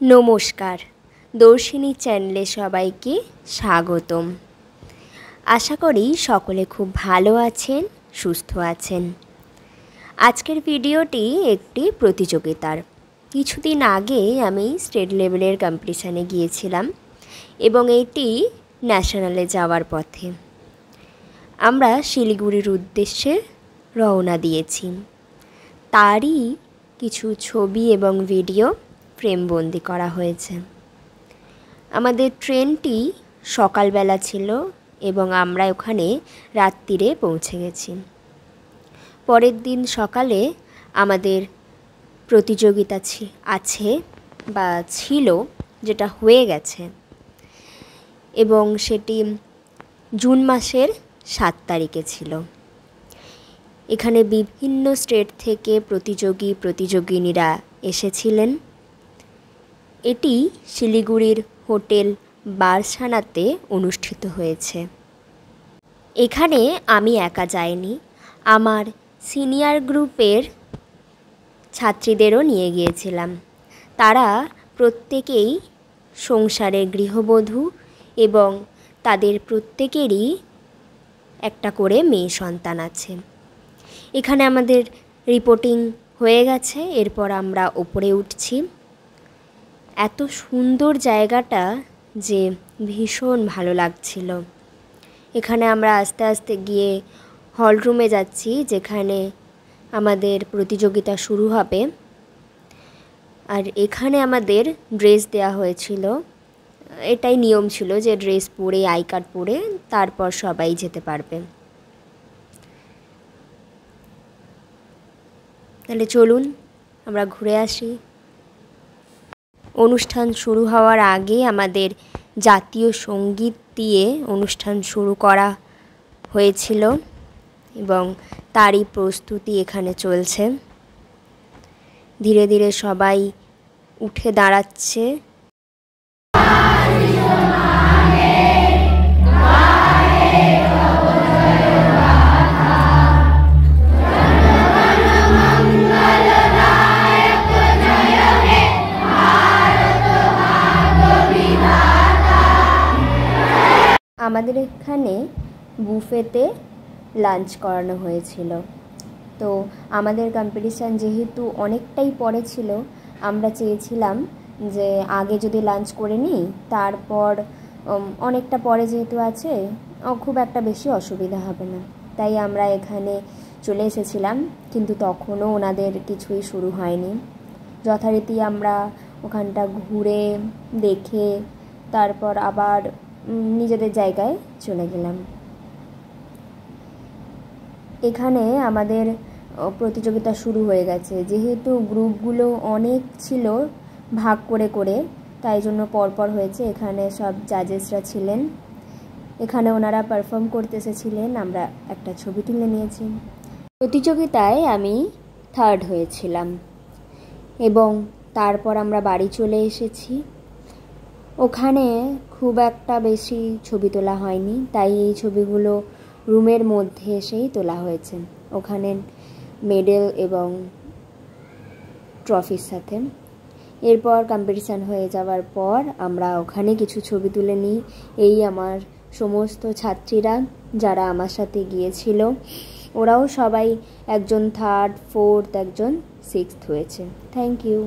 নমস্কার, দর্শিনী চ্যানেলে সবাইকে স্বাগতম। আশা করি সকলে খুব ভালো আছেন, সুস্থ আছেন। আজকের ভিডিওটি একটি প্রতিযোগিতার। কিছুদিন আগে আমি স্টেট লেভেলের কম্পিটিশানে গিয়েছিলাম এবং এটি ন্যাশনালে যাওয়ার পথে আমরা শিলিগুড়ির উদ্দেশ্যে রওনা দিয়েছি। তারই কিছু ছবি এবং ভিডিও ফ্রেমবন্দি করা হয়েছে। আমাদের ট্রেনটি সকালবেলা ছিল এবং আমরা ওখানে রাত্রিরে পৌঁছে গেছি। পরের দিন সকালে আমাদের প্রতিযোগিতা আছে বা ছিল, যেটা হয়ে গেছে, এবং সেটি জুন মাসের 7 তারিখে ছিল। এখানে বিভিন্ন স্টেট থেকে প্রতিযোগিনীরা এসেছিলেন। এটি শিলিগুড়ির হোটেল বারসানাতে অনুষ্ঠিত হয়েছে। এখানে আমি একা যাইনি, আমার সিনিয়র গ্রুপের ছাত্রীদেরও নিয়ে গিয়েছিলাম। তারা প্রত্যেকেই সংসারের গৃহবধূ এবং তাদের প্রত্যেকেরই একটা করে মেয়ে সন্তান আছে। এখানে আমাদের রিপোর্টিং হয়ে গেছে, এরপর আমরা ওপরে উঠছি। এত সুন্দর জায়গাটা যে ভীষণ ভালো লাগছিল। এখানে আমরা আস্তে আস্তে গিয়ে হল রুমে যাচ্ছি, যেখানে আমাদের প্রতিযোগিতা শুরু হবে। আর এখানে আমাদের ড্রেস দেওয়া হয়েছিল। এটাই নিয়ম ছিল যে ড্রেস পরে, আই কার্ড পরে তারপর সবাই যেতে পারবে। তাহলে চলুন আমরা ঘুরে আসি। অনুষ্ঠান শুরু হওয়ার আগে আমাদের জাতীয় সঙ্গীত দিয়ে অনুষ্ঠান শুরু করা হয়েছিল এবং তারই প্রস্তুতি এখানে চলছে। ধীরে ধীরে সবাই উঠে দাঁড়াচ্ছে। আমাদের এখানে বুফেতে লাঞ্চ করানো হয়েছিল। তো আমাদের কম্পিটিশান যেহেতু অনেকটাই পরে ছিল, আমরা চেয়েছিলাম যে আগে যদি লাঞ্চ করে নিই, তারপর অনেকটা পরে যেহেতু আছে খুব একটা বেশি অসুবিধা হবে না, তাই আমরা এখানে চলে এসেছিলাম। কিন্তু তখনও ওনাদের কিছুই শুরু হয়নি। যথারীতি আমরা ওখানটা ঘুরে দেখে তারপর আবার নিজেদের জায়গায় চলে গেলাম। এখানে আমাদের প্রতিযোগিতা শুরু হয়ে গেছে। যেহেতু গ্রুপগুলো অনেক ছিল ভাগ করে করে, তাই জন্য পরপর হয়েছে। এখানে সব জাজেসরা ছিলেন, এখানে ওনারা পারফর্ম করতে এসেছিলেন। আমরা একটা ছবি তুলে নিয়েছি। প্রতিযোগিতায় আমি 3rd হয়েছিলাম এবং তারপর আমরা বাড়ি চলে এসেছি। ওখানে খুব একটা বেশি ছবি তোলা হয়নি, তাই এই ছবিগুলো রুমের মধ্যে এসেই তোলা হয়েছে, ওখানে মেডেল এবং ট্রফির সাথে। এরপর কম্পিটিশান হয়ে যাওয়ার পর আমরা ওখানে কিছু ছবি তুলে নিই। এই আমার সমস্ত ছাত্রীরা যারা আমার সাথে গিয়েছিল, ওরাও সবাই একজন 3rd, 4th, একজন 6th হয়েছে। Thank you.